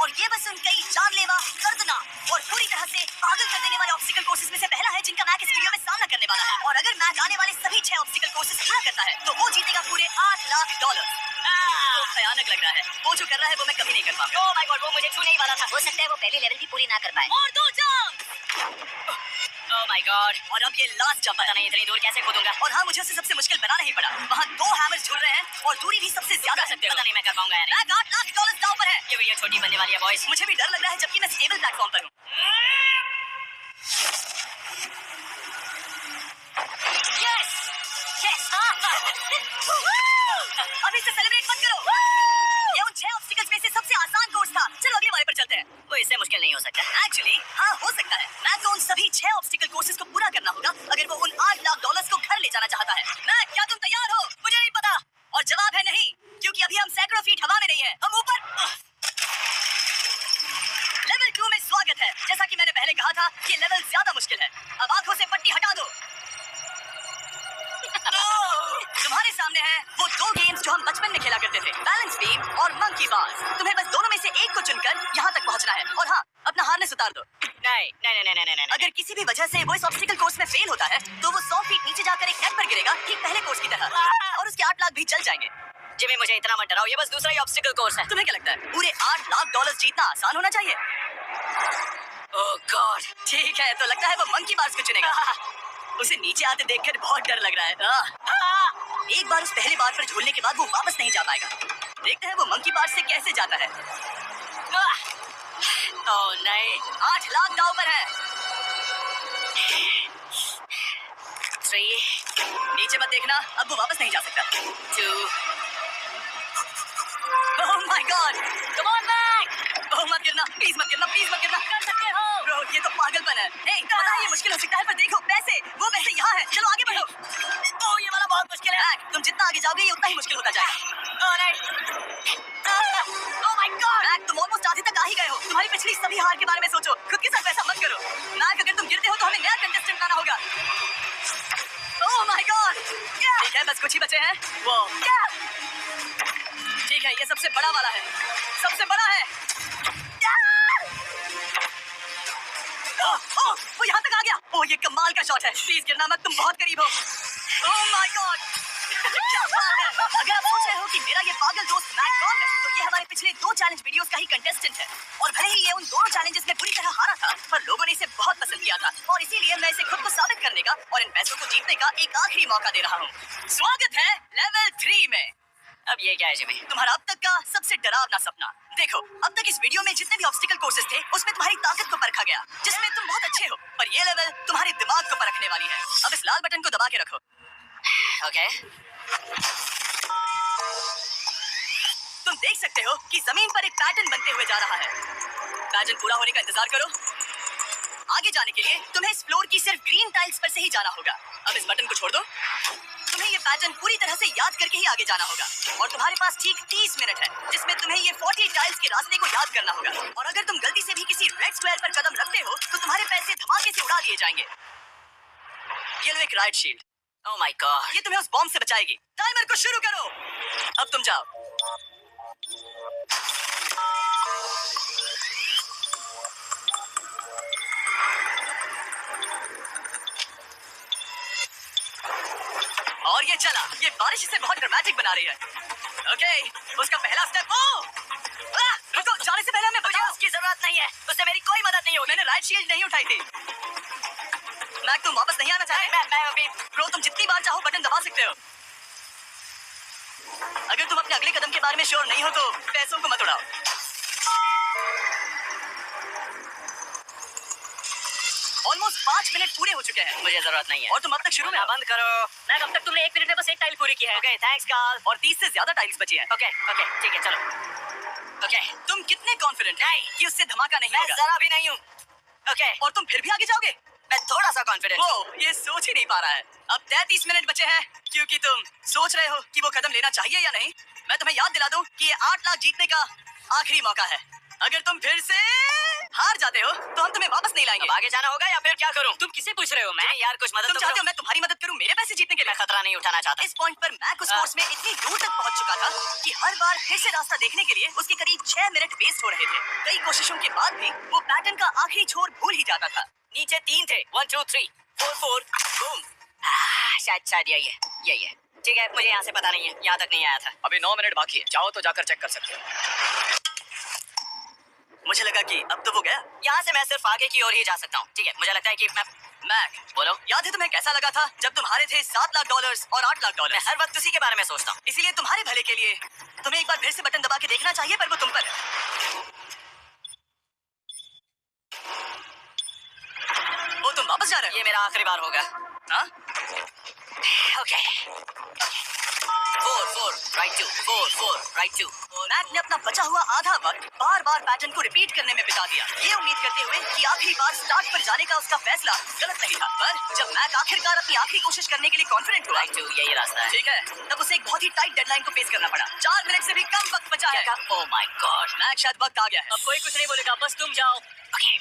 और ये बस उन कई जानलेवा, दर्दनाक और पूरी तरह से पागल कर देने वाले ऑब्स्टिकल कोर्सेज में से पहला है जिनका मैक इस वीडियो में सामना करने वाला है। और अगर मैक आने वाले सभी 6 ऑब्स्टिकल कोर्सेज पूरा करता है तो वो जीतेगा पूरे $8 लाख। तो भयानक लग रहा है। वो जो कर रहा है वो मैं कभी नहीं कर पाऊंगा। ओह माय गॉड, वो मुझे छूने ही वाला था। हो सकता है वो पहले लेवल भी पूरी ना कर पाए। और 2 जंप। ओह माय गॉड, और अब ये लास्ट जंप। पता नहीं इतनी दूर कैसे कूदूंगा। और हाँ, मुझे उसे सबसे मुश्किल बनाना ही पड़ा। वहाँ 2 हैमर्स झूल रहे हैं और दूरी भी सबसे ज्यादा सकते हो। पता नहीं मैं कर पाऊंगा यार। मैक $8 लाख दांव पर है। ये वीडियो छोटी बनने वाली है बॉयज। मुझे भी डर लग रहा है जबकि मैं स्टेबल प्लेटफॉर्म पर हूँ। यस यस, अभी से सेलिब्रेट मत करो। ये उन 6 ऑब्स्टिकल्स में से सबसे आसान कोर्स था। चलो अगले वाले पर चलते हैं। वो इससे मुश्किल नहीं हो सकता। एक्चुअली हाँ, हो सकता है। मैक को उन सभी 6 ऑब्स्टिकल कोर्सेज को पूरा करना होगा अगर वो उन $8 लाख को घर ले जाना चाहता है। मैक, क्या तुम तैयार हो? मुझे नहीं पता। और जवाब है नहीं, क्योंकि अभी हम सैकड़ों फीट हवा में नहीं है, हम ऊपर। लेवल 2 में स्वागत है। जैसा कि मैंने पहले कहा था, ये लेवल ज्यादा मुश्किल है। अब आंखों से पट्टी हटा दो। तुम्हारे सामने है वो 2 गेम्स जो हम बचपन में खेला करते थे, बैलेंस बीम और मंकी बार्स। तुम्हें बस दोनों में से एक को चुनकर यहाँ तक पहुँचना है। और हाँ, अपना हार्नेस उतार दो। नहीं। अगर किसी भी वजह से वो इस ऑब्स्टिकल कोर्स में फेल होता है तो वो 100 फीट नीचे जाकर एक नेट पर गिरेगा, ठीक पहले कोर्स की तरह। और उसके $8 लाख भी जल जाएंगे। जिमी, मुझे इतना मत डराओ, ये बस दूसरा ही ऑब्स्टिकल कोर्स है। तुम्हें क्या लगता है पूरे $8 लाख जीतना आसान होना चाहिए? ओह गॉड, ठीक है, तो लगता है वो मंकी बार्स को चुनेगा। उसे नीचे आते देखकर बहुत डर लग रहा है। एक बार उस पहले बार पर झूलने के बाद वो वापस नहीं जा पाएगा। देखते हैं वो मंकी बार से कैसे जाता है। ओह नहीं, $8 लाख दांव पर है। 3, नीचे मत देखना, अब वो वापस नहीं जा सकता। 2, oh my god, come on Mac. Oh मत गिरना, प्लीज मत गिरना, प्लीज मत गिरना। कर सकते हो ब्रो, ये तो पागलपन है। नहीं पता है ये मुश्किल हो सकता है, पर देखो पैसे, वो पैसे यहाँ है। चलो आगे बढ़ो। ओह ये वाला बहुत मुश्किल है। तुम जितना आगे जाओगे ये उतना ही मुश्किल होता जाएगा। ओह माय गॉड मैक, तुम ऑलमोस्ट आधे तक आ ही गए हो। तुम्हारी पिछली सभी हार के बारे में सोचो, खुद के साथ वैसा मत करो। मैक, अगर तुम गिरते हो तो हमें नया कंटेस्टेंट लाना होगा। ओह माय गॉड, ठीक है, बस कुछ ही बचे हैं। वो ठीक है, ये सबसे बड़ा वाला है, सबसे बड़ा है। ओह, वो यहाँ तक आ गया। ओह ये कमाल का शॉट है। प्लीज गिरना मत, तुम बहुत करीब हो। ओह माय गॉड, क्या बात है। अगर आप सोच रहे हो कि मेरा ये पागल दोस्त मैक कौन है, तो ये हमारे पिछले 2 चैलेंज वीडियोस का ही कंटेस्टेंट है। और भले ही ये उन दोनों चैलेंजेस में पूरी तरह हारा था, पर लोगों ने इसे बहुत पसंद किया था और इसीलिए मैं इसे खुद को साबित करने का और इन पैसों को जीतने का एक आखिरी मौका दे रहा हूँ। स्वागत है लेवल 3 में। अब ये क्या है जिमी? तुम्हारा अब तक का सबसे डरावना सपना। देखो, अब तक इस वीडियो में जितने भी ऑब्स्टिकल कोर्सेज थे उसमें तुम्हारी ताकत को परखा गया, जिसमें तुम बहुत अच्छे हो। पर ये लेवल तुम्हारे दिमाग को परखने वाली है। अब इस लाल बटन को दबा के रखो। ओके, तुम देख सकते हो कि जमीन पर एक पैटर्न बनते हुए जा रहा है। पैटर्न पूरा होने का इंतजार करो। आगे जाने के लिए तुम्हें इस फ्लोर की सिर्फ ग्रीन टाइल्स पर से ही जाना होगा। अब इस बटन को छोड़ दो। तुम्हें ये पैटर्न पूरी तरह से याद करके ही आगे जाना होगा और तुम्हारे पास ठीक 30 मिनट है जिसमें तुम्हें ये 40 टाइल्स के रास्ते को याद करना होगा। और अगर तुम गलती से भी किसी रेड स्क्वायर पर कदम रखते हो तो तुम्हारे पैसे धमाके से उड़ा दिए जाएंगे। ये लो एक right shield. Oh my God, ये तुम्हें उस बॉम्ब से बचाएगी। टाइमर को शुरू करो। अब तुम जाओ। और ये चला। ये बारिश इसे बहुत ड्रामेटिक बना रही है। ओके, उसका पहला स्टेप। रुको, जाने से पहले हमें बताओ। उसकी जरूरत नहीं है, उससे मेरी कोई मदद नहीं होगी। मैंने राइट शील्ड नहीं उठाई थी। मैक, तुम वापस नहीं आना चाहते? मैं अभी ब्रो, तुम जितनी बार चाहो बटन दबा सकते हो। अगर तुम अपने अगले कदम के बारे में श्योर नहीं हो तो पैसों को मत उड़ाओ। ऑलमोस्ट 5 मिनट पूरे हो चुके हैं। मुझे जरूरत नहीं है। और तुम अब तक शुरू में बंद करो। मैक, अब तक तुमने 1 मिनट में बस एक टाइल पूरी की है। Okay, thanks Carl. और 30 से ज्यादा टाइल्स बची हैं। ओके, ठीक है, चलो। ओके, तुम कितने कॉन्फिडेंट हैं कि उससे धमाका नहीं होगा? मैं जरा भी नहीं हूँ। ओके, और तुम फिर भी आगे जाओगे? मैं थोड़ा सा कॉन्फिडेंट हूँ। ये सोच ही नहीं पा रहा है। अब 33 मिनट बचे हैं क्योंकि तुम सोच रहे हो कि वो कदम लेना चाहिए या नहीं। मैं तुम्हें याद दिला दूं कि ये $8 लाख जीतने का आखिरी मौका है। अगर तुम फिर से हार जाते हो तो हम तुम्हें वापस नहीं लाएंगे। अब आगे जाना होगा या फिर क्या करूं? तुम किसे पूछ रहे हो? मैं यार कुछ मदद तुम तो चाहते करो। हो मैं तुम्हारी मदद करूं मेरे पैसे जीतने के लिए? मैं खतरा नहीं उठाना चाहता। इस पॉइंट पर मैक उस कोर्स में इतनी दूर तक पहुंच चुका था कि हर बार फिर से रास्ता देखने के लिए उसके करीब 6 मिनट वेस्ट हो रहे थे। कई कोशिशों के बाद भी वो पैटर्न का आखिरी छोर भूल ही जाता था। नीचे 3 थे, 1 2 3 4 4 बूम। शायद यही है। ठीक है, मुझे यहाँ से पता नहीं है, यहाँ तक नहीं आया था। अभी 9 मिनट बाकी है, चाहो तो जाकर चेक कर सकते हो। मुझे लगा कि अब तो वो गया। यहाँ से मैं सिर्फ आगे की ओर ही जा सकता हूँ। ठीक है, मुझे लगता है कि मैं मैक बोलो। याद है तुम्हें कैसा लगा था जब तुम हारे थे $7 लाख और $8 लाख? मैं हर वक्त उसी के बारे में सोचता हूँ। इसीलिए तुम्हारे भले के लिए तुम्हें एक बार फिर से बटन दबा के देखना चाहिए, पर वो तुम पर है। वो तुम वापस जा रहे हो? ये मेरा आखिरी बार होगा। हाँ? Okay 4 4 right 2 4 4 right 2। मैक ने अपना बचा हुआ आधा वक्त बार बार पैटर्न को रिपीट करने में बिता दिया, ये उम्मीद करते हुए कि आखिरी बार स्टार्ट पर जाने का उसका फैसला गलत नहीं था। पर जब मैक आखिरकार अपनी आखिरी कोशिश करने के लिए कॉन्फिडेंट हुआ, राइट 2 यही रास्ता है। ठीक है, तब उसे एक बहुत ही टाइट डेडलाइन को फेस करना पड़ा। 4 मिनट से भी कम वक्त बचा है। ओह माय गॉड, मैक शायद वक्त आ गया है। अब कोई कुछ नहीं बोलेगा, बस तुम जाओ। Okay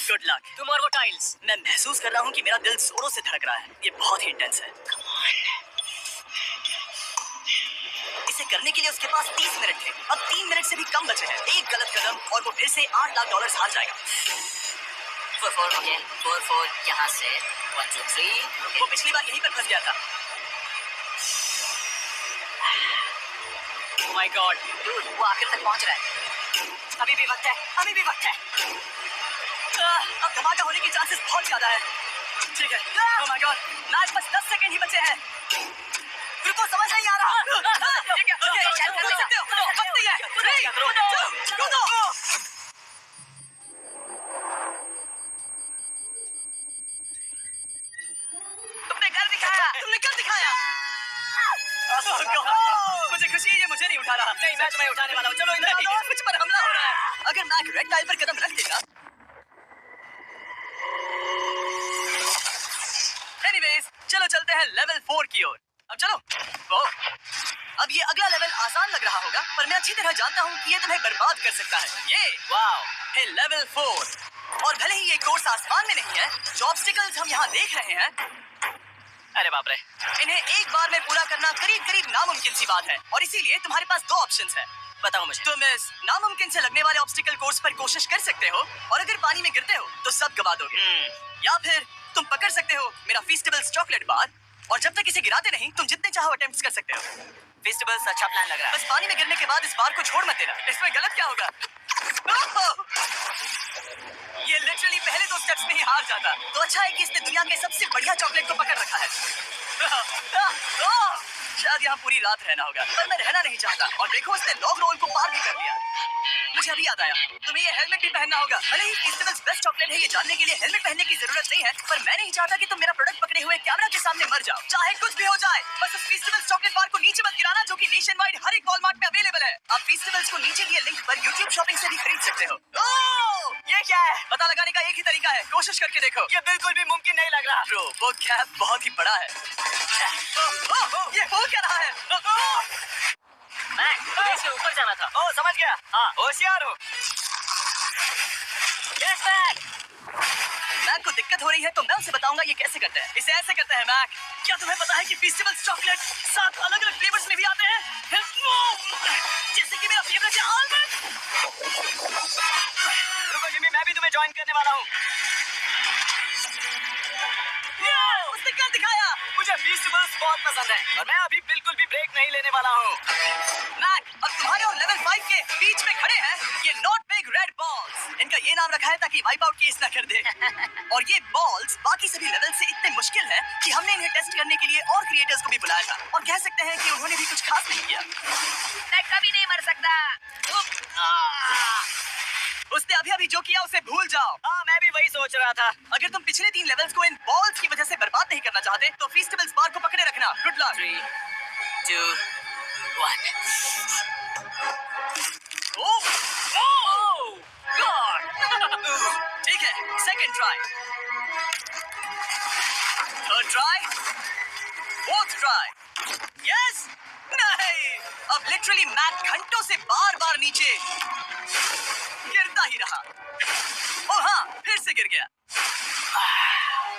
good luck. तुम और वो टाइल्स। मैं महसूस कर रहा हूँ कि मेरा दिल जोरों से धड़क रहा है, ये बहुत ही इंटेंस है। इसे करने के लिए उसके पास 30 मिनट थे, अब 3 मिनट से भी कम बचे हैं। एक गलत कदम और वो फिर से $8 लाख हार जाएगा। 4 4 ओके 4 4 यहाँ से 1 2 3। वो पिछली बार यहीं पर फंस गया था। ओह माय गॉड डूड, वो आखिर तक पहुंच रहा है। अभी भी वक्त है, अभी भी वक्त है। अब धमाका होने की चांसेस बहुत ज्यादा है। ठीक है, ओह माय गॉड, मैच बस 10 सेकंड ही बचे हैं। रुको, समझ नहीं आ रहा। ठीक है, ओके, चल कर सकते हो। वक्त नहीं है। 3 2 कूदो। तुमने कर दिखाया। Oh God, मुझे खुशी है ये मुझे नहीं उठा रहा। नहीं, मैं तुम्हें उठाने वाला हूँ। चलो इधर आ नहीं, जाओ। मुझ पर हमला हो रहा है। अगर मैक रेड टाइल पर कदम रख देगा। Anyways, चलो चलते हैं लेवल 4 की ओर। अब चलो। ओह, अब ये अगला लेवल आसान लग रहा होगा, पर मैं अच्छी तरह जानता हूँ कि ये तुम्हें बर्बाद कर सकता है। ये वाओ है लेवल 4। और भले ही ये कोर्स आसमान में नहीं है, जो ऑब्स्टिकल्स हम यहाँ देख रहे हैं, अरे बाप रे, इन्हें एक बार में पूरा करना करीब करीब नामुमकिन सी बात है। और इसीलिए तुम्हारे पास 2 ऑप्शंस हैं। बताओ मुझे। तुम इस नामुमकिन से लगने वाले ऑब्स्टिकल कोर्स पर कोशिश कर सकते हो, और अगर पानी में गिरते हो तो सब गवा दोगे। या फिर तुम पकड़ सकते हो मेरा फीस्टेबल्स चॉकलेट बार, और जब तक इसे गिराते नहीं तुम जितने चाहो अटेम्प्ट्स कर सकते हो। फेस्टिवल्स अच्छा प्लान लग रहा है। बस पानी में गिरने के बाद इस बार को छोड़ मत देना, इसमें गलत क्या होगा? ओह! ये लिटरली पहले 2 स्टेप्स में ही हार जाता। तो अच्छा है कि इसने दुनिया के सबसे बढ़िया चॉकलेट को पकड़ रखा है। ओह! शायद यहाँ पूरी रात रहना होगा, पर मैं रहना नहीं चाहता। और देखो, उसने लॉग रोल को पार भी कर लिया। मुझे अभी याद आया, तुम्हें ये हेलमेट भी पहनना होगा। भले ही फेस्टिवल्स बेस्ट चॉकलेट है ये जानने के लिए हेलमेट पहनने की जरूरत नहीं है, पर मैं नहीं चाहता कि तुम मेरा प्रोडक्ट पकड़े हुए कैमरा के सामने मर जाओ। चाहे कुछ भी हो जाए, बस उस फेस्टिवल्स चॉकलेट बार को नीचे मत गिराना, जो कि नेशन वाइड हर एक वॉलमार्ट में अवेलेबल है। आप फेस्टिवल्स को नीचे दिए लिंक पर यूट्यूब शॉपिंग से भी खरीद सकते हो। ओह! ये क्या है? पता लगाने का एक ही तरीका है, कोशिश करके देखो। ये बिल्कुल भी मुमकिन नहीं लग रहा। ब्रो, वो कैप बहुत ही बड़ा है। ये हो क्या रहा है? मैं तुम्हें इससे ऊपर जाना था। ओह समझ गया। हाँ होशियार हो। Yes Mac. मैक को दिक्कत हो रही है तो मैं उसे बताऊंगा ये कैसे करते हैं। इसे ऐसे करते हैं मैक। क्या तुम्हें पता है कि फेस्टिवल्स चॉकलेट 7 अलग-अलग फ्लेवर्स में भी आते हैं? जैसे कि मेरा फेवरेट है आलमंड। रुको जिमी, मैं भी तुम्हें ज्वाइन करने वाला हूँ। उसने कर दिखाया। मुझे फेस्टिवल्स बहुत पसंद है और मैं अभी बिल्कुल भी ब्रेक नहीं लेने वाला हूँ। मैक, अब तुम्हारे और लेवल 5 के बीच में खड़े हैं ये नॉट बिग रेड बॉल्स। इनका ये नाम रखा है ताकि वाइप आउट केस ना कर दे। और ये बॉल्स बाकी सभी लेवल से इतने मुश्किल हैं कि हमने इन्हें टेस्ट करने के लिए और क्रिएटर्स को भी बुलाया था, और कह सकते हैं कि उन्होंने भी कुछ खास नहीं किया। मैं कभी नहीं मर सकता। उसने अभी जो किया उसे भूल जाओ। हाँ मैं भी वही सोच रहा था। अगर तुम पिछले 3 लेवल्स को इन बॉल्स की वजह से बर्बाद नहीं करना चाहते तो फेस्टिवल्स बार को पकड़े रखना। Good luck. 3 2 1। ओह गॉड। ठीक है, second try, third try, fourth try. Yes. नहीं, अब लिटरली मैक घंटों से बार-बार नीचे गिरता बढ़ता ही रहा। ओ हाँ, फिर से गिर गया।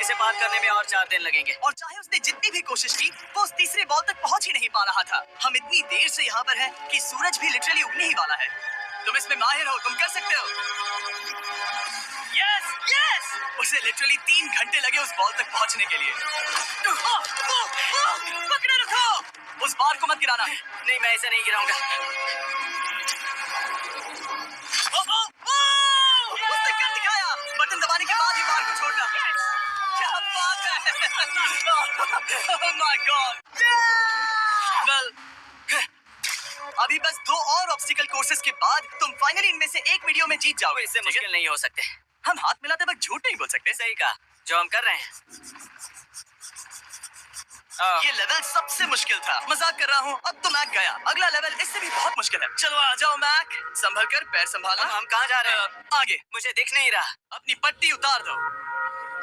इसे पार करने में और 4 दिन लगेंगे। और चाहे उसने जितनी भी कोशिश की, वो उस तीसरे बॉल तक पहुंच ही नहीं पा रहा था। हम इतनी देर से यहाँ पर हैं कि सूरज भी लिटरली उगने ही वाला है। तुम इसमें माहिर हो, तुम कर सकते हो। यस यस, उसे लिटरली 3 घंटे लगे उस बॉल तक पहुंचने के लिए। पकड़े रखो, उस बार को मत गिराना। नहीं, मैं इसे नहीं गिराऊंगा। उसने कर दिखाया। बटन दबाने के बाद ही बार को छोड़ना। क्या बात है। Oh my God. Well, अभी बस 2 और ऑब्स्टिकल कोर्सेस के बाद तुम फाइनली इनमें से एक वीडियो में जीत जाओगे। इससे मुश्किल नहीं हो सकते। हम हाथ मिलाते वक्त झूठ नहीं बोल सकते। सही कहा, जो हम कर रहे हैं। ये लेवल सबसे मुश्किल था। मजाक कर रहा हूँ। अब तो मैक गया। अगला लेवल इससे भी बहुत मुश्किल है। चलो आ जाओ मैक, संभल कर, पैर संभालना। हम कहाँ जा रहे हैं? आगे। मुझे दिख नहीं रहा। अपनी पट्टी उतार दो।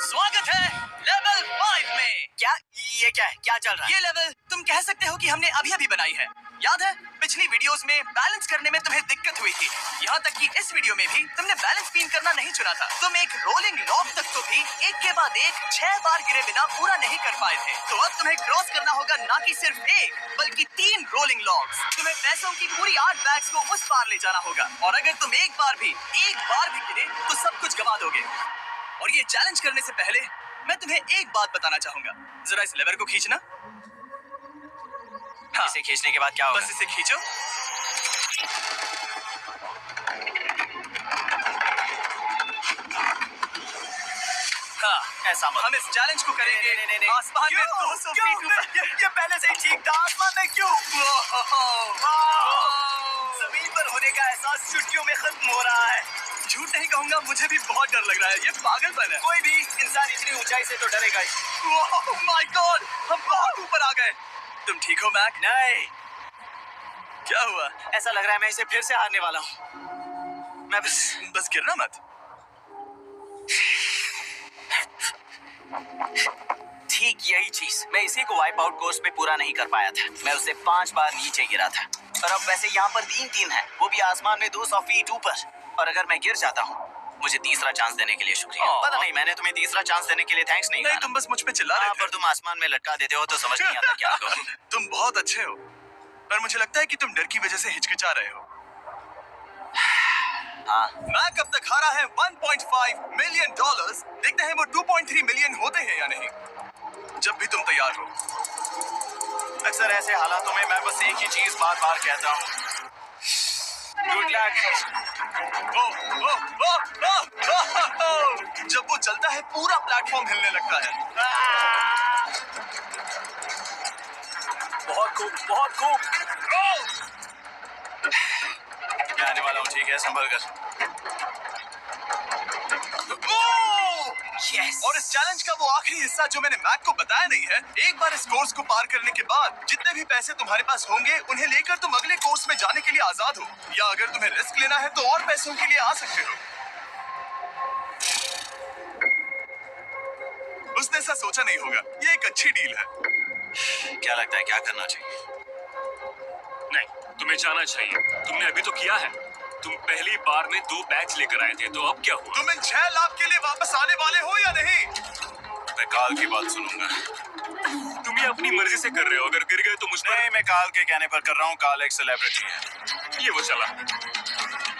स्वागत है लेवल 5 में। क्या? ये क्या है? क्या चल रहा है? ये लेवल तुम कह सकते हो कि हमने अभी बनाई है। याद है पिछली वीडियोस में बैलेंस करने में तुम्हें दिक्कत हुई थी। यहाँ तक कि इस वीडियो में भी तुमने बैलेंस बीम करना नहीं चुना था। तुम एक रोलिंग लॉक तक तो भी एक के बाद एक 6 बार गिरे बिना पूरा नहीं कर पाए थे। तो अब तुम्हें क्रॉस करना होगा ना कि सिर्फ एक बल्कि 3 रोलिंग लॉक्स। तुम्हें पैसों की पूरी 8 बैग्स को उस पार ले जाना होगा। और अगर तुम एक बार भी गिरे तो सब कुछ गवा दोगे। और ये चैलेंज करने से पहले मैं तुम्हें एक बात बताना चाहूंगा। जरा इस लेवर को खींचना। हाँ, इसे खींचने के बाद क्या होगा? बस इसे खींचो। हाँ, ऐसा मत। हम इस चैलेंज को करेंगे नहीं। आसमान में 200 फीट ऊपर। ये पहले से ही ठीक था। आसमान में क्यों? जमीन पर होने का एहसास चुटकियों में खत्म हो रहा है। झूठ नहीं कहूंगा, मुझे भी बहुत डर लग रहा है। ये पागलपन है। कोई भी इंसान इतनी ऊंचाई से तो डरेगा ही। ओह माय गॉड, हम बहुत ऊपर आ गए। तुम ठीक हो मैक? नहीं। क्या हुआ? ऐसा लग रहा है मैं इसे फिर से हारने वाला हूँ। मैं बस गिरना मत। ठीक यही चीज मैं इसी को वाइप आउट कोर्स पे पूरा नहीं कर पाया था। मैं उससे 5 बार नीचे गिरा था। और अब वैसे यहाँ पर 3 है, वो भी आसमान में 200 फीट ऊपर। और अगर मैं गिर जाता हूँ, मुझे तीसरा चांस देने के लिए शुक्रिया। पता नहीं, मैंने तुम्हें तीसरा चांस देने के लिए थैंक्स नहीं कहा। तुम बस मुझ पे चिल्ला रहे थे। पर तुम आसमान में लटका देते हो तो समझ नहीं आता क्या करूं। तुम बहुत अच्छे हो, पर मुझे लगता है कि तुम डर की वजह से हिचकिचा रहे हो। हाँ। मैक अब तक हारा है $1.5 मिलियन। देखते हैं वो 2.3 मिलियन होते हैं या नहीं। जब भी तुम तैयार हो। अक्सर ऐसे हालातों में मैं बस एक ही चीज बार-बार कहता हूँ, गुड लक। जब वो चलता है पूरा प्लेटफॉर्म हिलने लगता है। बहुत खूब। मैं आने वाला हूँ, ठीक है? संभल कर। Yes. और इस चैलेंज का वो आखिरी हिस्सा जो मैंने मैक को बताया नहीं है। एक बार इस कोर्स को पार करने के बाद जितने भी पैसे तुम्हारे पास होंगे उन्हें लेकर तुम अगले कोर्स में जाने के लिए आजाद हो। या अगर तुम्हें रिस्क लेना है तो और पैसों के लिए आ सकते हो। उसने ऐसा सोचा नहीं होगा। ये एक अच्छी डील है। क्या लगता है, क्या करना चाहिए? नहीं, तुम्हें जाना चाहिए। तुमने अभी तो किया है। तुम पहली बार में 2 बैग्स लेकर आए थे, तो अब क्या हुआ? तुम इन 6 लाख के लिए वापस आने वाले हो या नहीं? मैं काल की बात सुनूंगा। तुम ये अपनी मर्जी से कर रहे हो। अगर गिर गए तो मुझ पर। नहीं, मैं काल के कहने पर कर रहा हूँ। काल एक सेलिब्रिटी है। ये वो चला।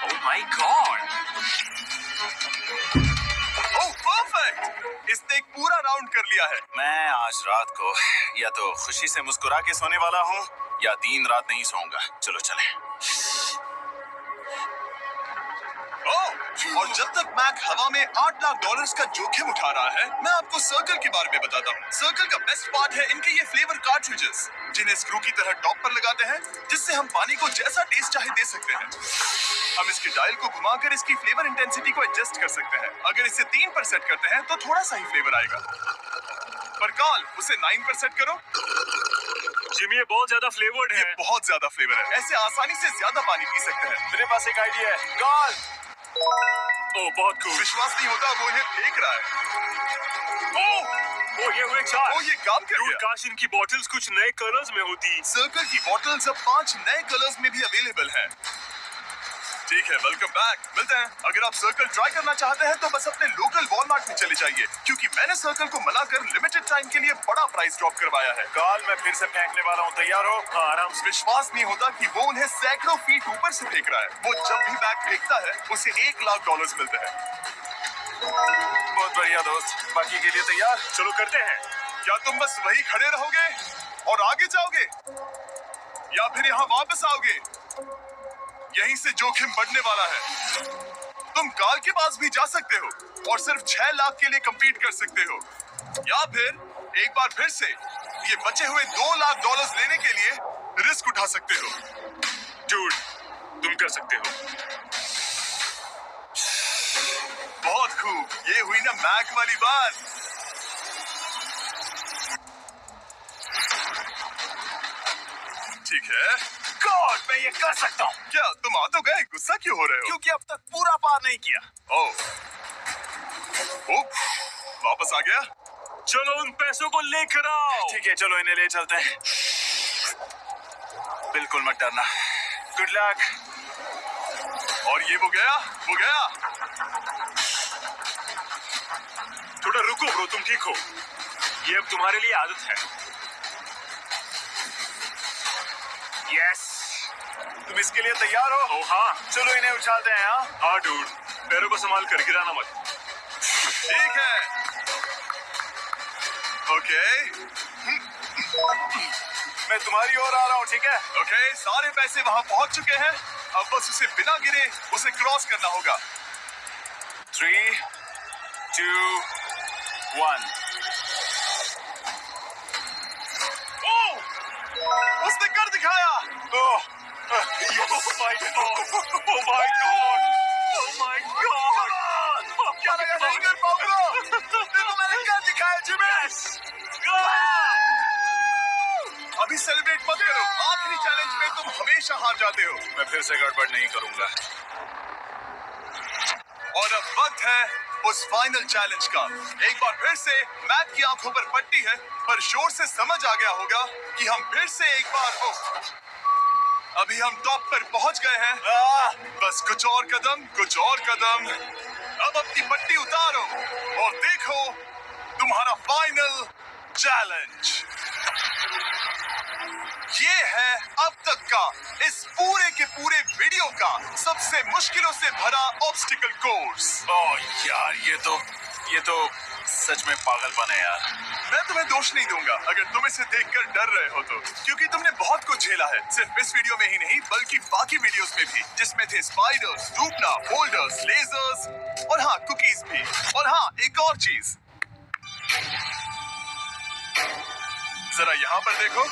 ओह माय गॉड। Oh perfect. इसने एक पूरा राउंड कर लिया है। मैं आज रात को या तो खुशी से मुस्कुरा के सोने वाला हूँ या दिन रात नहीं सोऊंगा। चलो चले। और जब तक मैक हवा में $8 लाख का जोखिम उठा रहा है, मैं आपको सर्कल के बारे में बताता हूँ। सर्कल का बेस्ट पार्ट है इनके ये फ्लेवर कार्ट्रिजेस, जिन्हें स्क्रू की तरह टॉप पर लगाते हैं, जिससे हम पानी को जैसा टेस्ट चाहे दे सकते हैं। हम इसके डायल को घुमाकर इसकी फ्लेवर इंटेंसिटी को एडजस्ट कर सकते हैं। अगर इसे 3 पर सेट करते हैं तो थोड़ा सा ही फ्लेवर आएगा, पर कॉल उसे 9 पर सेट करो। जिमी, ये बहुत ज्यादा फ्लेवर्ड है। ये बहुत ज्यादा फ्लेवर है। ऐसे आसानी से ज्यादा पानी पी सकते हैं। मेरे पास एक आइडिया है। कॉल। ओह बहुत कूल। विश्वास नहीं होता वो इन्हें फेंक रहा है। ओह ये हुए 4। ये काम कर गया। काश इनकी बॉटल्स कुछ नए कलर्स में होती। सर्कल की बॉटल्स अब 5 नए कलर्स में भी अवेलेबल हैं। ठीक है, वेलकम बैक। मिलते हैं। अगर आप सर्कल ट्राई करना चाहते हैं तो बस अपने लोकल वॉलमार्ट में चले जाइए, क्योंकि मैंने सर्कल को मनाकर लिमिटेड टाइम के लिए बड़ा प्राइस ड्रॉप करवाया है। काल मैं फिर से फेंकने वाला हूँ, तैयार हो? हाँ, आराम से। विश्वास नहीं होता कि वो उन्हें सैकड़ों फीट ऊपर से फेंक रहा है। वो जब भी बैग फेंकता है उसे $1,00,000 मिलते हैं। बहुत बढ़िया दोस्त, बाकी के लिए तैयार? चलो करते हैं। क्या तुम बस वही खड़े रहोगे और आगे जाओगे, या फिर यहाँ वापस आओगे? यहीं से जोखिम बढ़ने वाला है। तुम काल के पास भी जा सकते हो और सिर्फ 6 लाख के लिए compete कर सकते हो, या फिर एक बार फिर से ये बचे हुए $2,00,000 लेने के लिए रिस्क उठा सकते हो। डूड, तुम कर सकते हो। बहुत खूब, ये हुई ना मैक वाली बात। ठीक है। गॉड, मैं ये कर सकता हूँ। क्या तुम आ तो गए, गुस्सा क्यों हो रहे हो? क्योंकि अब तक पूरा पार नहीं किया। ओह, वापस आ गया। चलो उन पैसों को लेकर आओ। ठीक है, चलो इन्हें ले चलते हैं। बिल्कुल मत डरना। Good luck. और ये वो गया। थोड़ा रुको ब्रो, तुम ठीक हो? ये अब तुम्हारे लिए आदत है। यस, तुम इसके लिए तैयार हो? ओ हाँ। चलो इन्हें उछालते हैं। हाँ डूड, पैरों को संभाल कर, गिराना मत। ठीक है। ओके, मैं तुम्हारी ओर आ रहा हूँ, ठीक है? ओके, सारे पैसे वहां पहुंच चुके हैं। अब बस उसे बिना गिरे उसे क्रॉस करना होगा। 3, 2, 1। उसने कर दिखाया। Oh my God! Oh my God! Oh my God! क्या लगा नहीं कर पाऊंगा? देखो मैंने क्या दिखाया जिमी। अभी सेलिब्रेट मत करो, आखिरी चैलेंज में तुम हमेशा हार जाते हो। मैं फिर से गड़बड़ नहीं करूंगा। और अब वक्त है उस फाइनल चैलेंज का। एक बार फिर से मैक की आंखों पर पट्टी है, पर शोर से समझ आ गया होगा कि हम फिर से एक बार अभी हम टॉप पर पहुंच गए हैं। बस कुछ और कदम। अब अपनी पट्टी उतारो और देखो तुम्हारा फाइनल चैलेंज। ये है अब तक का इस पूरे के पूरे वीडियो का सबसे मुश्किलों से भरा ऑब्स्टिकल कोर्स। ओह यार, ये तो सच में पागलपन है यार। मैं तुम्हें दोष नहीं दूंगा अगर तुम इसे देखकर डर रहे हो तो, क्योंकि तुमने बहुत कुछ झेला है, सिर्फ इस वीडियो में ही नहीं बल्कि बाकी वीडियोस में भी, जिसमें थे स्पाइडर्स, डूबना, बोल्डर्स, लेजर्स और हाँ कुकीज भी। और हाँ, एक और चीज, जरा यहाँ पर देखो।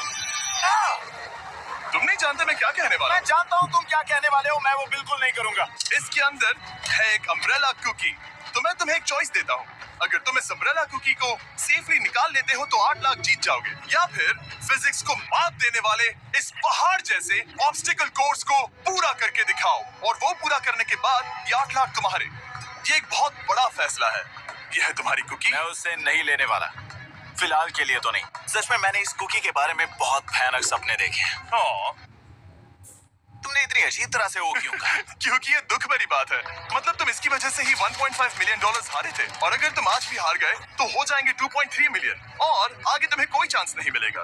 तुम नहीं जानते मैं क्या कहने वाला मैं हूँ। जानता हूँ तुम क्या कहने वाले हो, मैं वो बिल्कुल नहीं करूंगा। इसके अंदर है एक अम्ब्रेला कुकी। तो मैं तुम्हें एक चॉइस देता हूँ, अगर तुम इस अम्ब्रेला कुकी को सेफली निकाल लेते हो तो 8 लाख जीत जाओगे, या फिर फिजिक्स को मात देने वाले इस पहाड़ जैसे ऑब्स्टिकल कोर्स को पूरा करके दिखाओ, और वो पूरा करने के बाद ये 8 लाख तुम्हारे। ये एक बहुत बड़ा फैसला है। ये है तुम्हारी कुकी। मैं उससे नहीं लेने वाला, फिलहाल के लिए तो नहीं। सच में मैंने इस कुकी के बारे में बहुत भयानक सपने देखे हैं। तुमने इतनी अजीब तरह से वो क्यों कहा? क्योंकि ये दुख भरी बात है। मतलब तुम इसकी वजह से ही $1.5 मिलियन हारे थे, और अगर तुम आज भी हार गए तो हो जाएंगे 2.3 मिलियन, और आगे तुम्हें कोई चांस नहीं मिलेगा।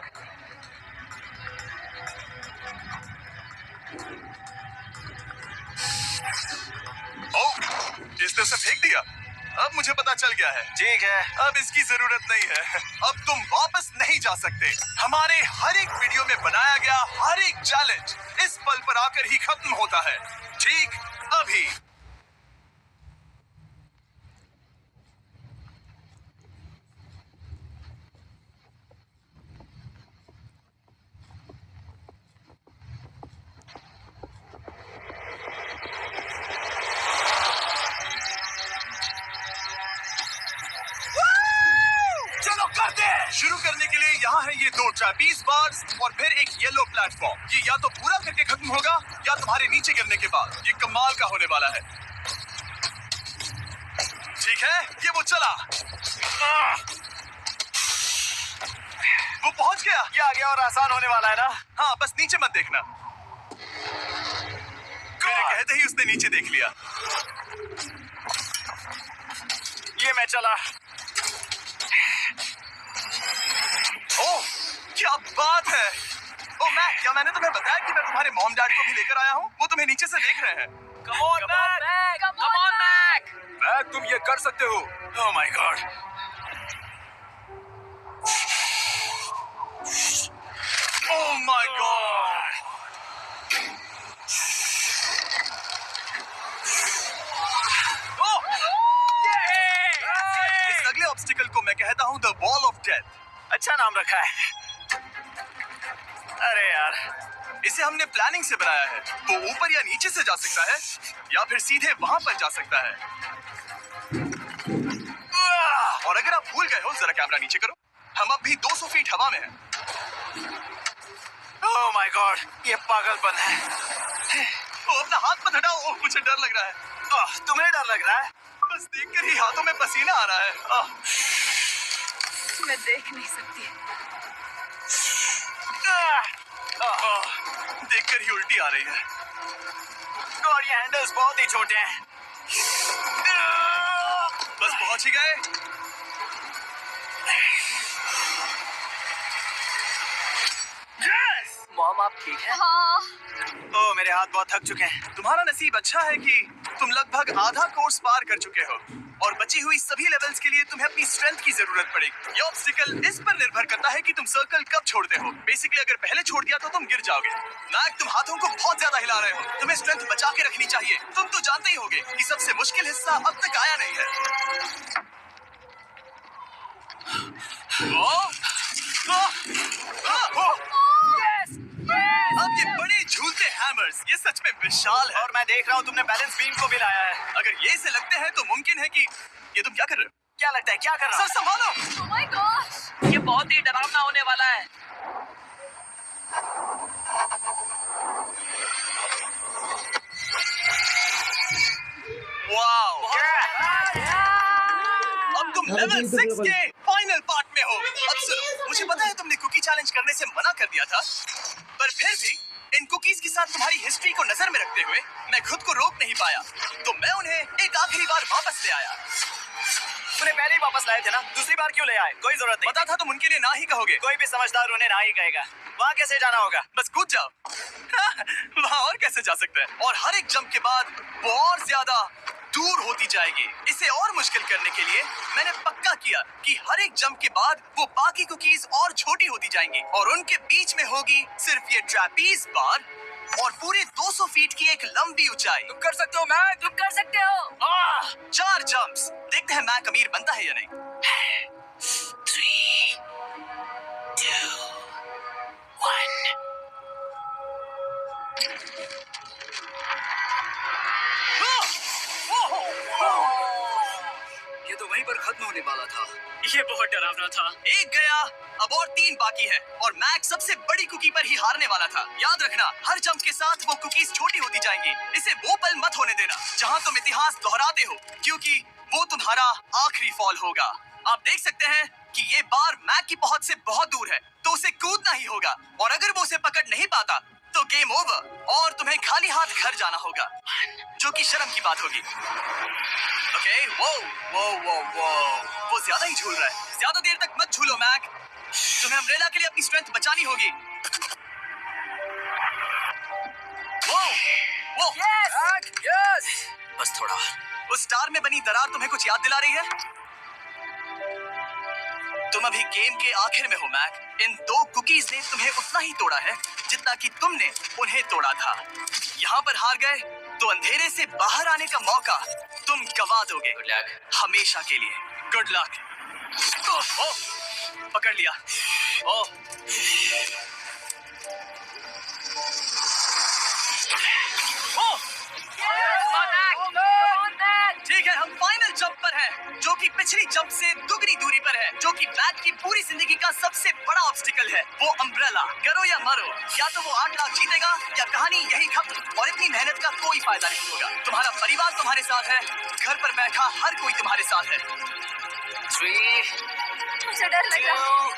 ओह, इसने उसे फेंक दिया। अब मुझे पता चल गया है। ठीक है, अब इसकी जरूरत नहीं है। अब तुम वापस नहीं जा सकते। हमारे हर एक वीडियो में बनाया गया हर एक चैलेंज इस पल पर आकर ही खत्म होता है, ठीक अभी। शुरू करने के लिए यहाँ है ये 2 ट्रैपीज बार्स और फिर एक येलो प्लेटफॉर्म। ये या तो पूरा करके खत्म होगा या तुम्हारे नीचे गिरने के बाद। ये कमाल का होने वाला है। ठीक है, ये वो चला। वो पहुंच गया। ये आ गया और आसान होने वाला है ना? हाँ, बस नीचे मत देखना। मेरे मुझे कहते ही उसने नीचे देख लिया। ये मैं चला। ओह, क्या बात है। ओ मैक, क्या मैंने तुम्हें बताया कि मैं तुम्हारे मॉम डैड को भी लेकर आया हूँ? वो तुम्हें नीचे से देख रहे हैं। Come on, Mac! Come on, Mac! Mac, तुम ये कर सकते हो। Oh my God! Oh my God! ओह! इस अगले ऑब्स्टिकल को मैं कहता हूँ द वॉल ऑफ डेथ। अच्छा नाम रखा है। अरे यार, इसे हमने प्लानिंग से बनाया है। वो ऊपर या नीचे से जा सकता है या फिर सीधे वहां पर जा सकता है। और अगर आप भूल गए हो, जरा कैमरा नीचे करो। हम अब भी 200 फीट हवा में हैं। oh my God! ये पागलपन है। ओ, अपना हाथ मत हटाओ। ओह, मुझे डर लग रहा है। तुम्हें डर लग रहा है? बस देखकर ही हाथों में पसीना आ रहा है। मैं देख नहीं सकती। देखकर ही उल्टी आ रही है। और ये हैंडल्स बहुत ही छोटे हैं। बस पहुंच ही गए। मॉम, आप ठीक है? हाँ। ओह, मेरे हाथ बहुत थक चुके हैं। तुम्हारा नसीब अच्छा है कि तुम लगभग आधा कोर्स पार कर चुके हो और बची हुई सभी लेवल्स के लिए तुम्हें अपनी स्ट्रेंथ की जरूरत पड़ेगी। ये ऑब्स्टिकल इस पर निर्भर करता है कि तुम सर्कल कब छोड़ते हो। बेसिकली अगर पहले छोड़ दिया तो तुम गिर जाओगे। मैक, तुम हाथों को बहुत ज्यादा हिला रहे हो। तुम्हें स्ट्रेंथ बचा के रखनी चाहिए। तुम तो जानते ही होगे कि सबसे मुश्किल हिस्सा अब तक आया नहीं है। अब ये बड़े झूलते हैमर्स, ये सच में विशाल है। और मैं देख रहा हूँ तुमने बैलेंस बीम को भी लाया है। अगर ये इसे लगते हैं तो मुमकिन है कि ये तुम क्या कर रहे हो? क्या लगता है, क्या कर रहा सर संभालो। Oh my gosh! ये बहुत ही डरावना होने वाला है। वाओ! अब तुम लेवल 6 के फाइनल पार्ट में हो। अब सुनो, मुझे पता है तुमने कुकी चैलेंज करने से मना कर दिया था, पर फिर भी इन कुकीज के साथ तुम्हारी हिस्ट्री को नजर में रखते हुए मैं खुद को रोक नहीं पाया, तो मैं उन्हें एक आखिरी बार वापस ले आया। तूने पहले ही वापस लाए थे ना, दूसरी बार क्यों ले आए? कोई जरूरत नहीं। पता था तुम उनके लिए ना ही कहोगे। कोई भी समझदार उन्हें ना ही कहेगा। वहाँ कैसे जाना होगा? बस कूद जाओ। वहाँ और कैसे जा सकते हैं? और हर एक जंप के बाद वो और ज्यादा दूर होती जाएगी। इसे और मुश्किल करने के लिए मैंने पक्का किया कि हर एक जंप के बाद वो बाकी कुकीज और छोटी होती जाएंगी और उनके बीच में होगी सिर्फ ये ट्रैपीज बार और पूरे 200 फीट की एक लंबी ऊंचाई। तुम कर सकते हो मैक, तुम कर सकते हो। 4 जंप्स। देखते हैं मैक अमीर बनता है या नहीं। 3, 2, 1। ये तो वहीं पर खत्म होने वाला था। ये बहुत डरावना था। एक गया, अब और 3 बाकी है और मैक सबसे बड़ी कुकी पर ही हारने वाला था। याद रखना, हर जंप के साथ वो कुकीज छोटी होती जाएंगी। इसे वो पल मत होने देना जहां तुम इतिहास दोहराते हो, क्योंकि वो तुम्हारा आखिरी फॉल होगा। आप देख सकते हैं कि ये बार मैक की पहुंच से बहुत दूर है, तो उसे कूदना ही होगा और अगर वो उसे पकड़ नहीं पाता तो गेम ओवर और तुम्हें खाली हाथ घर जाना होगा, जो कि शर्म की बात होगी। ओके, वो ज्यादा ही झूल रहा है। ज्यादा देर तक मत झूलो मैक, तुम्हें अम्ब्रेला के लिए अपनी स्ट्रेंथ बचानी होगी। यस, बस थोड़ा। उस स्टार में बनी दरार तुम्हें कुछ याद दिला रही है? तुम अभी गेम के आखिर में हो मैक। इन 2 कुकीज ने तुम्हें उतना ही तोड़ा है जितना कि तुमने उन्हें तोड़ा था। यहाँ पर हार गए तो अंधेरे से बाहर आने का मौका तुम गवा दोगे। Good luck. हमेशा के लिए गुड लक। पकड़ लिया। ठीक है, हम फाइनल जंप पर हैं, जो कि पिछली जंप से दुगनी दूरी पर है, जो कि मैक की पूरी जिंदगी का सबसे बड़ा ऑब्स्टिकल है। वो अम्ब्रेला। करो या मरो, या तो वो 8 लाख जीतेगा या कहानी यही खत्म और इतनी मेहनत का कोई फायदा नहीं होगा। तुम्हारा परिवार तुम्हारे साथ है, घर पर बैठा हर कोई तुम्हारे साथ है। 3, मुझे डर लग रहा है। 2,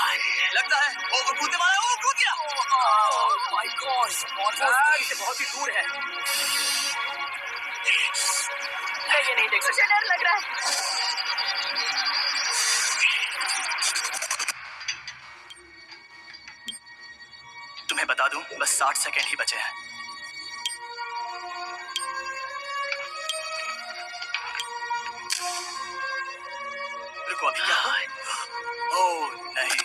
1। लगता है वो कूदने वाला है, वो कूद गया। ओह माय गॉड, से बहुत ही दूर है। मैं ये नहीं देख सकता। मुझे डर लग रहा है। तुम्हें बता दूं, बस 60 सेकंड ही बचे हैं। रुको, अभी क्या हुआ? ओह नहीं,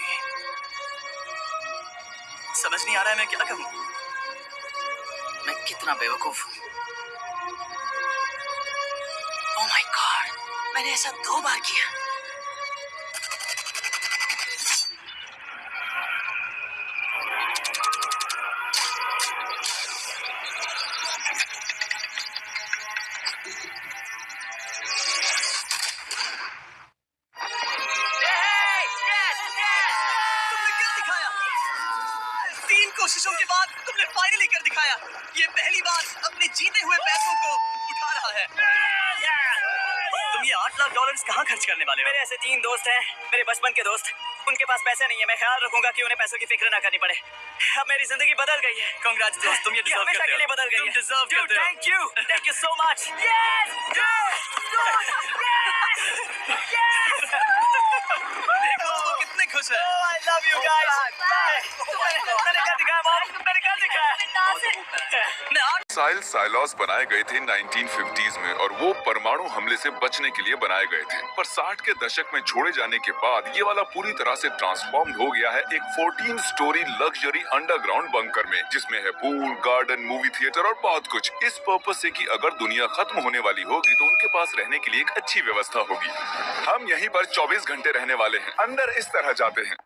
समझ नहीं आ रहा है मैं क्या करूं। मैं कितना बेवकूफ हूं। ओह माय गॉड, मैंने ऐसा 2 बार किया। कोशिशों के बाद तुमने फाइनली कर दिखाया। ये पहली बार अपने जीते हुए पैसों को उठा रहा है। तुम ये $8 लाख कहाँ खर्च करने वाले हो? मेरे ऐसे 3 दोस्त हैं, मेरे बचपन के दोस्त। उनके पास पैसे नहीं है। मैं ख्याल रखूंगा कि उन्हें पैसों की फिक्र ना करनी पड़े। अब मेरी जिंदगी बदल गई है। कांग्रेस दोस्त, तुम ये डिजर्व करते हो। हमेशा के लिए बदल गई है। तुम डिजर्व करते हो। Thank you so much. देखो वो कितने खुश हैं। I love you guys. मैंने कर दिखाया मॉम, मैंने कर दिखाया। मैं साइलोस बनाए गए थे 1950s में और वो परमाणु हमले से बचने के लिए बनाए गए थे। पर 60 के दशक में छोड़े जाने के बाद ये वाला पूरी तरह से ट्रांसफॉर्म हो गया है एक 14 स्टोरी लग्जरी अंडरग्राउंड बंकर में, जिसमें है पूल, गार्डन, मूवी थिएटर और बहुत कुछ। इस पर्पस से कि अगर दुनिया खत्म होने वाली होगी तो उनके पास रहने के लिए एक अच्छी व्यवस्था होगी। हम यहीं पर 24 घंटे रहने वाले हैं। अंदर इस तरह जाते हैं।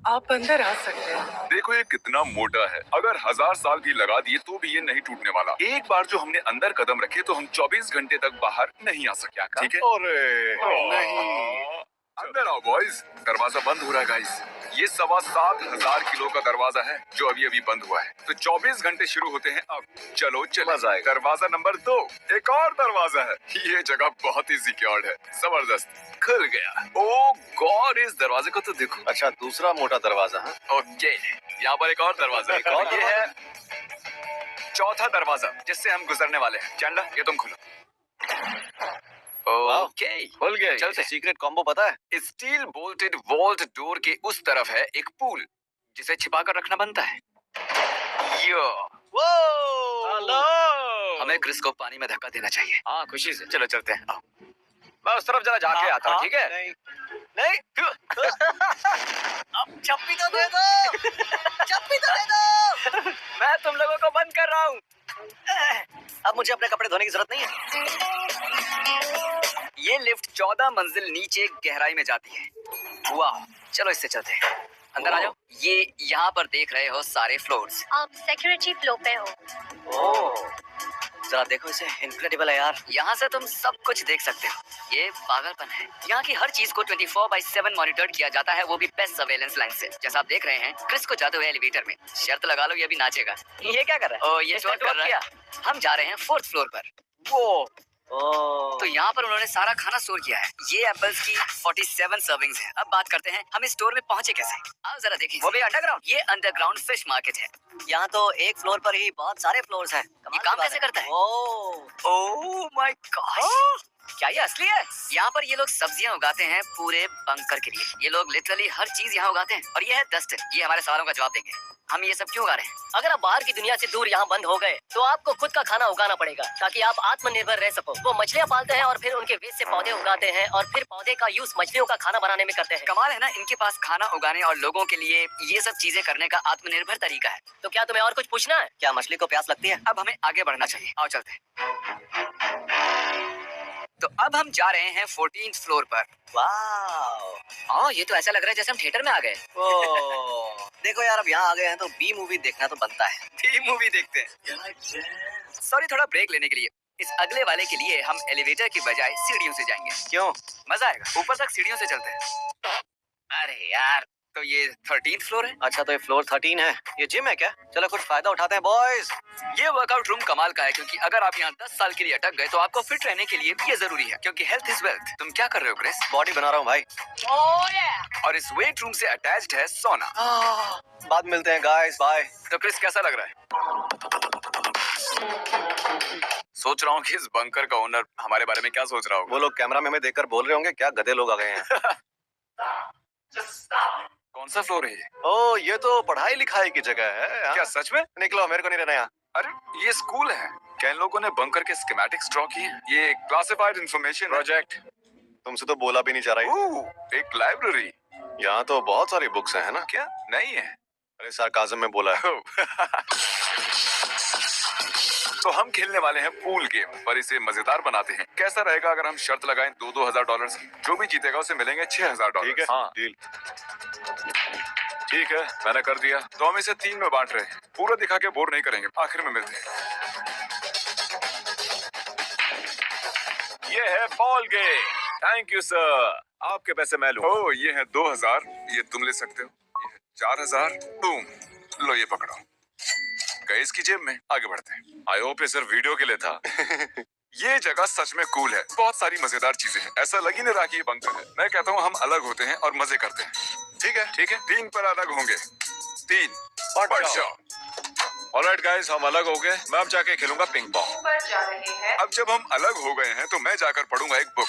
आप अंदर आ सकते हैं। देखो ये कितना मोटा है। अगर 1000 साल भी लगा दिए तो भी ये नहीं टूटने वाला। एक बार जो हमने अंदर कदम रखे तो हम 24 घंटे तक बाहर नहीं आ सकते। ठीक है? नहीं, अंदर आओ बॉयज। दरवाजा बंद हो रहा है गाइस। ये 7,500 किलो का दरवाजा है जो अभी अभी बंद हुआ है। तो 24 घंटे शुरू होते हैं अब। चलो चले। दरवाजा नंबर 2, एक और दरवाजा है। ये जगह बहुत ही सिक्योर्ड है। जबरदस्त, खुल गया। ओ गॉड, इस दरवाजे को तो देखो। अच्छा, दूसरा मोटा दरवाजा है। ओके, यहाँ पर एक और दरवाजा है। और ये है चौथा दरवाजा जिससे हम गुजरने वाले हैं। चैंडलर, ये तुम खोलो। ओके, खुल गया। चलते। सीक्रेट कॉम्बो पता है? स्टील बोल्टेड वॉल्ट डोर के उस तरफ है एक पूल जिसे छिपा कर रखना बनता है। यो, हेलो। हमें क्रिस को पानी में धक्का देना चाहिए। हाँ, खुशी से। चलो चलते हैं। आओ। मैं उस तरफ जरा जाके आता हूँ, ठीक है? नहीं। अब चप्पी तो दे दो। चप्पी तो दे दो। मैं तुम लोगों को बंद कर रहा हूँ। अब मुझे अपने कपड़े धोने की जरूरत नहीं है। ये लिफ्ट 14 मंजिल नीचे गहराई में जाती है। वाह, चलो इससे चलते हैं। अंदर आ जाओ। ये यहाँ पर देख रहे हो सारे फ्लोर्स। आप सिक्योरिटी फ्लो पे हो। ओह, जरा देखो इसे, इनक्रेडिबल है यार। यहाँ से तुम सब कुछ देख सकते हो। ये पागलपन है। यहाँ की हर चीज को 24/7 मॉनिटर किया जाता है, वो भी बेस्ट सर्वेलेंस लाइन से। जैसा आप देख रहे हैं, क्रिस को जाते हुए एलिवेटर में। शर्त लगा लो, ये भी नाचेगा। ये क्या कर रहा है? ओ, ये शोर कर रहा है। हम जा रहे हैं 4th फ्लोर पर। वो तो यहाँ पर उन्होंने सारा खाना स्टोर किया है। ये एप्पल्स की 47 सर्विंग्स है। अब बात करते हैं हम इस स्टोर में पहुंचे कैसे। आओ जरा देखें। वो भी अंडरग्राउंड। ये अंडरग्राउंड फिश मार्केट है। यहाँ तो एक फ्लोर पर ही बहुत सारे फ्लोर्स हैं। ये काम कैसे करता है? ओह माय गॉड, क्या ये असली है? यहाँ पर ये लोग सब्जियाँ उगाते हैं पूरे बंकर के लिए। ये लोग लिटरली हर चीज यहाँ उगाते हैं। और ये है डस्टिन, ये हमारे सवालों का जवाब देंगे। हम ये सब क्यों उगा रहे हैं? अगर आप बाहर की दुनिया से दूर यहाँ बंद हो गए तो आपको खुद का खाना उगाना पड़ेगा ताकि आप आत्मनिर्भर रह सको। वो मछलियाँ पालते हैं और फिर उनके वेस्ट से पौधे उगाते हैं और फिर पौधे का यूज मछलियों का खाना बनाने में करते हैं। कमाल है ना, इनके पास खाना उगाने और लोगों के लिए ये सब चीजें करने का आत्मनिर्भर तरीका है। तो क्या तुम्हें और कुछ पूछना है? क्या मछली को प्यास लगती है? अब हमें आगे बढ़ना चाहिए। आओ चलते हैं। तो अब हम जा रहे हैं 14th फ्लोर पर। वाह, ये तो ऐसा लग रहा है जैसे हम थिएटर में आ गए। देखो यार, अब यहाँ आ गए हैं तो बी मूवी देखना तो बनता है। बी मूवी देखते हैं। सॉरी, थोड़ा ब्रेक लेने के लिए। इस अगले वाले के लिए हम एलिवेटर की बजाय सीढ़ियों से जाएंगे। क्यों? मजा आएगा। ऊपर तक सीढ़ियों से चलते हैं। अरे यार, तो ये 13th फ्लोर है। अच्छा, तो ये फ्लोर 13 है। ये जिम है क्या? चलो कुछ फायदा उठाते हैं बॉयज। ये वर्कआउट रूम कमाल का है, क्योंकि अगर आप यहाँ 10 साल के लिए अटक गए तो आपको फिट रहने के लिए ये जरूरी है, क्योंकि हेल्थ इज वेल्थ। तुम क्या कर रहे हो क्रिस? बॉडी बना रहा हूँ भाई। और इस वेट रूम से अटैच्ड है सोना। बाद मिलते हैं गाइस, बाय। तो क्रिस कैसा लग रहा है? सोच रहा हूँ कि इस बंकर का ओनर हमारे बारे में क्या सोच रहा होगा। वो लोग कैमरा में हमें देखकर बोल रहे होंगे क्या गधे लोग आ गए हैं। कौन सा फ्लोर है ये? ओ, ये तो पढ़ाई लिखाई की जगह है। हाँ? क्या सच में? निकलो, मेरे को नहीं रहना यहाँ। अरे ये स्कूल है क्या? इन लोगों ने बंकर के स्कीमेटिक्स ड्रॉ किए हैं। ये क्लासिफाइड इंफॉर्मेशन प्रोजेक्ट तुमसे तो बोला भी नहीं जा रही। एक लाइब्रेरी। यहाँ तो बहुत सारी बुक्स हैं, है ना? क्या नहीं है? अरे सार्काज़म में बोला है। तो हम खेलने वाले हैं पूल गेम, पर इसे मजेदार बनाते हैं। कैसा रहेगा अगर हम शर्त लगाएं 2-2 हजार डॉलर की? जो भी जीतेगा उसे मिलेंगे 6,000 डॉलर। ठीक है, हाँ डील। ठीक है, मैंने कर दिया। तो हम इसे 3 में बांट रहे हैं। पूरा दिखा के बोर नहीं करेंगे, आखिर में मिलते हैं। ये है ball game. Thank you sir. आपके पैसे मैं लूं। ओह, ये है 2,000, ये तुम ले सकते हो। ये है 4,000। बूम, लो ये पकड़ो। गए इसकी जेब में। आगे बढ़ते हैं। आई होप ये सिर्फ वीडियो के लिए था। ये जगह सच में कूल है, बहुत सारी मजेदार चीजें हैं। ऐसा लग ही नहीं रहा कि ये बंकर है। मैं कहता हूँ हम अलग होते हैं और मजे करते हैं। ठीक है, ठीक है। 3 पर अलग होंगे। 3 बढ़ जाओ। ऑलराइट गाइस, हम अलग हो गए। मैं अब जाके खेलूंगा पिंग पॉन्ग। अब जब हम अलग हो गए हैं तो मैं जाकर पढ़ूंगा एक बुक।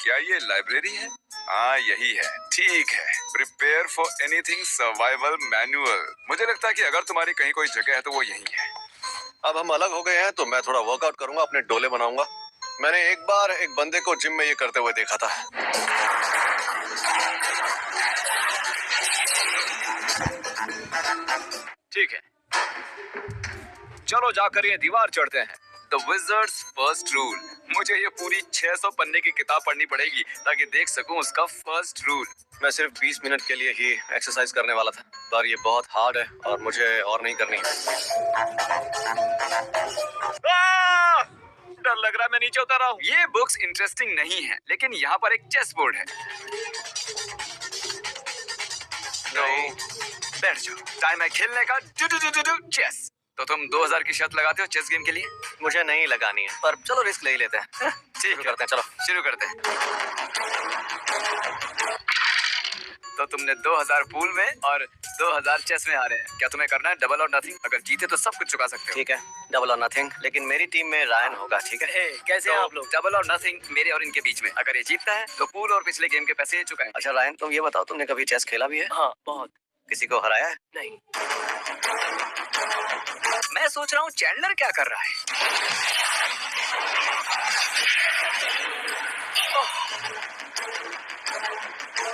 क्या ये लाइब्रेरी है? हाँ यही है। ठीक है, prepare for anything survival manual. मुझे लगता है कि अगर तुम्हारी कहीं कोई जगह है तो वो यही है। अब हम अलग हो गए हैं तो मैं थोड़ा वर्कआउट करूंगा, अपने डोले बनाऊंगा। मैंने एक बार एक बंदे को जिम में ये करते हुए देखा था। ठीक है, चलो जाकर ये दीवार चढ़ते हैं। The wizards first rule. मुझे ये पूरी 600 पन्ने की किताब पढ़नी पड़ेगी ताकि देख सकूं उसका फर्स्ट रूल। मैं सिर्फ 20 मिनट के लिए ही एक्सरसाइज करने वाला था, पर ये बहुत हार्ड है और मुझे और नहीं करनी। डर लग रहा है, मैं नीचे उतर रहा हूँ। ये बुक्स इंटरेस्टिंग नहीं है, लेकिन यहाँ पर एक चेस बोर्ड है। नहीं, बैठ जाओ। टाइम है खेलने का। चेस। तो तुम 2,000 की शर्त लगाते हो चेस गेम के लिए? मुझे नहीं लगानी है, पर चलो रिस्क ले ही लेते हैं। ठीक करते हैं, चलो शुरू करते हैं। तो तुमने 2,000 पूल में और 2,000 चेस में हारे हैं। क्या तुम्हें करना है डबल और नथिंग? अगर जीते तो सब कुछ चुका सकते हो। ठीक है, डबल और नथिंग, लेकिन मेरी टीम में रायन होगा। ठीक है, कैसे हैं आप लोग? डबल और नथिंग मेरे और इनके बीच में। अगर ये जीतता है तो पूल और पिछले गेम के पैसे चुकाएंगे। अच्छा रायन, तुम ये बताओ, तुमने कभी चेस खेला भी है? हाँ, बहुत। किसी को हराया है? नहीं। मैं सोच रहा हूँ चैंडलर क्या कर रहा है।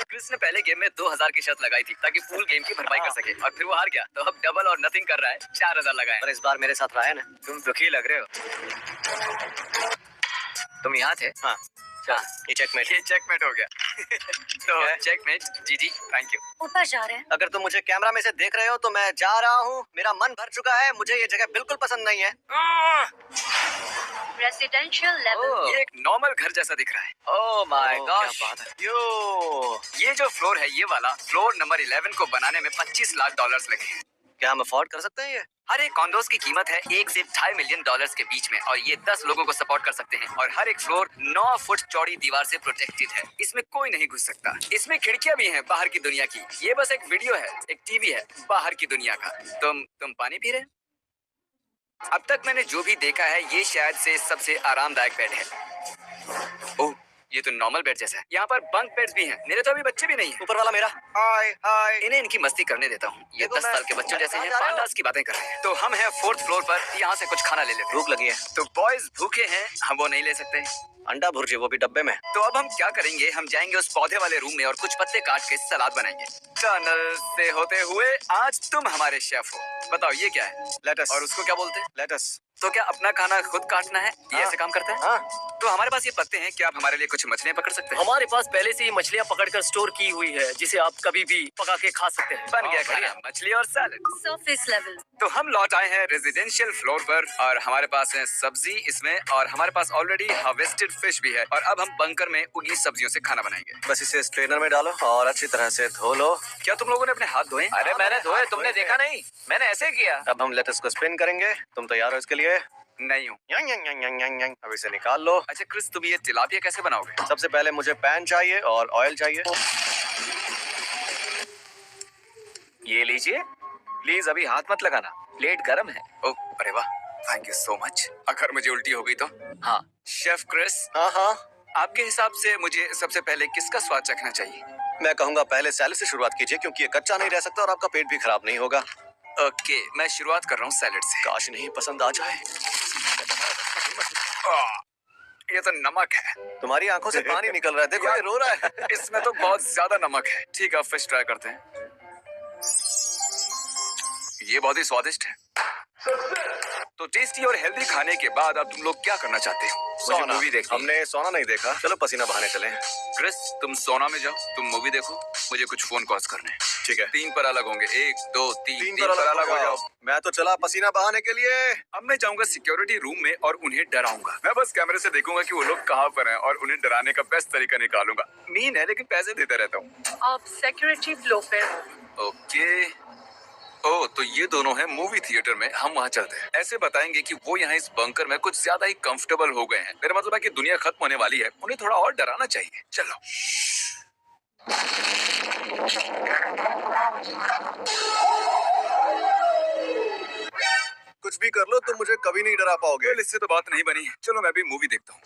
क्रिस ने पहले गेम में 2,000 की शर्त लगाई थी ताकि पूल गेम की भरपाई कर सके, और फिर वो हार गया। तो अब डबल और नथिंग कर रहा है। 4,000 लगाए। पर इस बार मेरे साथ रायन है। तुम दुखी लग रहे हो। तुम यहाँ थे? हाँ, ये चेकमेट। ये चेकमेट हो गया। तो चेकमेट। Ji thank you. ऊपर जा रहे हैं। अगर तुम मुझे कैमरा में से देख रहे हो तो मैं जा रहा हूँ। मेरा मन भर चुका है, मुझे ये जगह बिल्कुल पसंद नहीं है। Residential level. ये एक नॉर्मल घर जैसा दिख रहा है। Oh my gosh. क्या बात है। ये जो फ्लोर है, ये वाला फ्लोर नंबर 11 को बनाने में 25 लाख डॉलर्स लगे हैं। क्या हम अफोर्ड कर सकते हैं ये? हर एक कॉन्डोज की कीमत है 1 से 2.5 मिलियन डॉलर्स के बीच में, और ये 10 लोगों को सपोर्ट कर सकते हैं। और हर एक फ्लोर 9 फुट चौड़ी दीवार से प्रोटेक्टेड है। इसमें कोई नहीं घुस सकता। इसमें खिड़कियां भी हैं बाहर की दुनिया की। ये बस एक वीडियो है, एक टीवी है बाहर की दुनिया का। तुम पानी पी रहे? अब तक मैंने जो भी देखा है, ये शायद से सबसे आरामदायक बेड है। ओह, ये तो नॉर्मल बेड जैसा है। यहाँ पर बंक बेड्स भी हैं। मेरे तो अभी बच्चे भी नहीं हैं। ऊपर वाला मेरा। हाय हाय। इन्हें इनकी मस्ती करने देता हूँ। ये देखो 10 साल के मैं- बच्चों जैसे हैं, जा रहे हो? पांडास की बातें कर रहे हैं। तो हम हैं 4th फ्लोर पर। यहाँ से कुछ खाना ले लेते हैं। भूख लगी है। तो बॉयज भूखे हैं, हम वो नहीं ले सकते। अंडा भुर्जी, वो भी डब्बे में। तो अब हम क्या करेंगे? हम जाएंगे उस पौधे वाले रूम में और कुछ पत्ते काट के सलाद बनाएंगे। टनल से होते हुए आज तुम हमारे शेफ हो। बताओ ये क्या है? लेटस। और उसको क्या बोलते हैं? लेटस। तो क्या अपना खाना खुद काटना है? ये ऐसे काम करता है? हाँ। तो हमारे पास ये पत्ते हैं, क्या आप हमारे लिए कुछ मछलियाँ पकड़ सकते हैं? हमारे पास पहले से ही मछलियाँ पकड़कर स्टोर की हुई है, जिसे आप कभी भी पका के खा सकते हैं। बन गया खाना, मछली और सैलड। Surface level. तो हम लौट आए हैं रेजिडेंशियल फ्लोर पर और हमारे पास है सब्जी इसमें और हमारे पास ऑलरेडी हार्वेस्टेड फिश भी है और अब हम बंकर में उगी सब्जियों से खाना बनाएंगे। बस इसे स्ट्रेनर में डालो और अच्छी तरह से धो लो। क्या तुम लोगों ने अपने हाथ धोए? अरे मैंने धोए, तुमने देखा नहीं? मैंने ऐसे किया। अब हम लेट्स को स्पिन करेंगे। तुम तैयार हो इसके लिए? नहीं हूँ। यांग यांग यांग यांग यांग यांग। अब इसे निकाल लो। अच्छा क्रिस, तुम ये तिलापिया कैसे बनाओगे? सबसे पहले मुझे पैन चाहिए और ऑयल चाहिए। ये लीजिए। प्लीज अभी हाथ मत लगाना, प्लेट गर्म है। ओह अरे वाह, थैंक यू सो मच। अगर मुझे उल्टी हो गई तो? हाँ शेफ क्रिस, हाँ हाँ, आपके हिसाब से मुझे सबसे पहले किसका स्वाद चखना चाहिए? मैं कहूँगा पहले सैलेड से शुरुआत कीजिए क्योंकि ये कच्चा नहीं रह सकता और आपका पेट भी खराब नहीं होगा। ओके, मैं शुरुआत कर रहा हूँ सैलेड से। काश नहीं पसंद आ जाए। ये तो नमक है। तुम्हारी आंखों से पानी निकल रहा है, देखो ये रो रहा है। इसमें तो बहुत ज्यादा नमक है। ठीक है, फिश ट्राई करते हैं। ये बहुत ही स्वादिष्ट है। तो टेस्टी और हेल्दी खाने के बाद अब तुम लोग क्या करना चाहते हो? मुझे सोना। मूवी देखनी है। हमने सोना नहीं देखा, चलो पसीना बहाने चले। क्रिस, तुम सोना में जाओ, तुम मूवी देखो, मुझे कुछ फोन कॉल्स करने हैं। ठीक है। 3 पर अलग होंगे। 1 2 3 तीन 3 पर अलग हो जाओ। मैं तो चला पसीना बहाने के लिए। अब मैं जाऊंगा सिक्योरिटी रूम में और उन्हें डराऊंगा। मैं बस कैमरे से देखूंगा कि वो लोग कहाँ पर हैं और उन्हें डराने का बेस्ट तरीका निकालूंगा। मीन है लेकिन पैसे देता रहता हूँ। आप सिक्योरिटी फ्लो पे हो। ओके। ओह, तो ये दोनों हैं मूवी थिएटर में। हम वहाँ चलते हैं। ऐसे बताएंगे कि वो यहाँ इस बंकर में कुछ ज्यादा ही कंफर्टेबल हो गए हैं। मेरा मतलब है कि दुनिया खत्म होने वाली है, उन्हें थोड़ा और डराना चाहिए। चलो। कुछ भी कर लो तुम मुझे कभी नहीं डरा पाओगे। वेल, इससे तो बात नहीं बनी। चलो मैं भी मूवी देखता हूँ।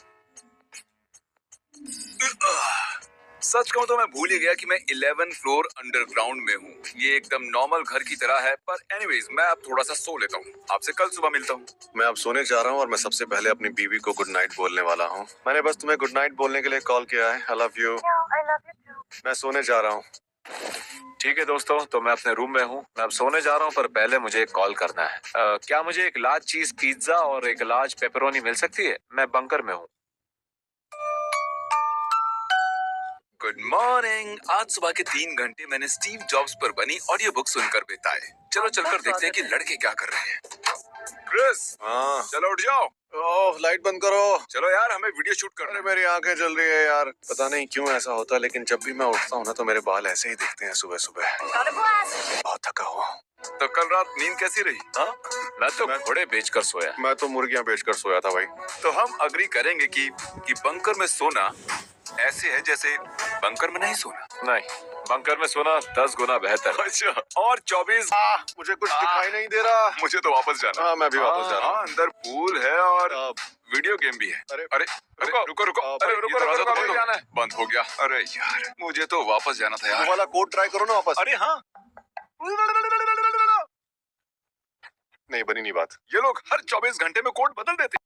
सच कहूँ तो मैं भूल ही गया कि मैं 11 फ्लोर अंडरग्राउंड में हूँ। ये एकदम नॉर्मल घर की तरह है, पर एनीवेज मैं अब थोड़ा सा सो लेता हूँ। आपसे कल सुबह मिलता हूँ। मैं अब सोने जा रहा हूँ और मैं सबसे पहले अपनी बीवी को गुड नाइट बोलने वाला हूँ। मैंने बस तुम्हें गुड नाइट बोलने के लिए कॉल किया है। I love you. मैं सोने जा रहा हूँ। ठीक है दोस्तों, तो मैं अपने रूम में हूँ। मैं अब सोने जा रहा हूँ, पर पहले मुझे एक कॉल करना है। क्या मुझे एक लार्ज चीज पिज्जा और एक लार्ज पेपरोनी मिल सकती है? मैं बंकर में हूँ। Good morning. आज सुबह के 3 घंटे मैंने स्टीव जॉब्स पर बनी ऑडियो बुक सुनकर बिताए। चलो चलकर देखते हैं कि लड़के क्या कर रहे हैं। क्रिस, हाँ। चलो उठ जाओ। ओह, लाइट बंद करो। चलो यार, हमें वीडियो शूट करना अरे है। मेरी आंखें जल रही है यार। पता नहीं क्यों ऐसा होता है, लेकिन जब भी मैं उठता हूँ ना तो मेरे बाल ऐसे ही दिखते हैं सुबह सुबह। बहुत थका हुआ हूँ। तो कल रात नींद कैसी रही? हाँ? मैं तो घोड़े बेचकर सोया। मैं तो मुर्गियां बेचकर सोया था भाई। तो हम अग्री करेंगे कि बंकर में सोना ऐसे है जैसे बंकर में नहीं सोना। नहीं, बंकर में सोना 10 गुना बेहतर। अच्छा, और 24। मुझे कुछ दिखाई नहीं दे रहा। मुझे तो वापस जाना। हाँ, मैं भी वापस जा रहा हूँ। हाँ, अंदर पूल है और अब वीडियो गेम भी है। अरे, अरे रुको रुको रुको। अरे ये रुको दरवाजा रुको तो रुको, बंद हो। बंद हो गया। अरे यार, मुझे तो वापस जाना था वो यार। वाला कोड ट्राई करो ना वापस। अरे हाँ, नहीं बनी नहीं बात। ये लोग हर 24 घंटे में कोड बदल देते हैं।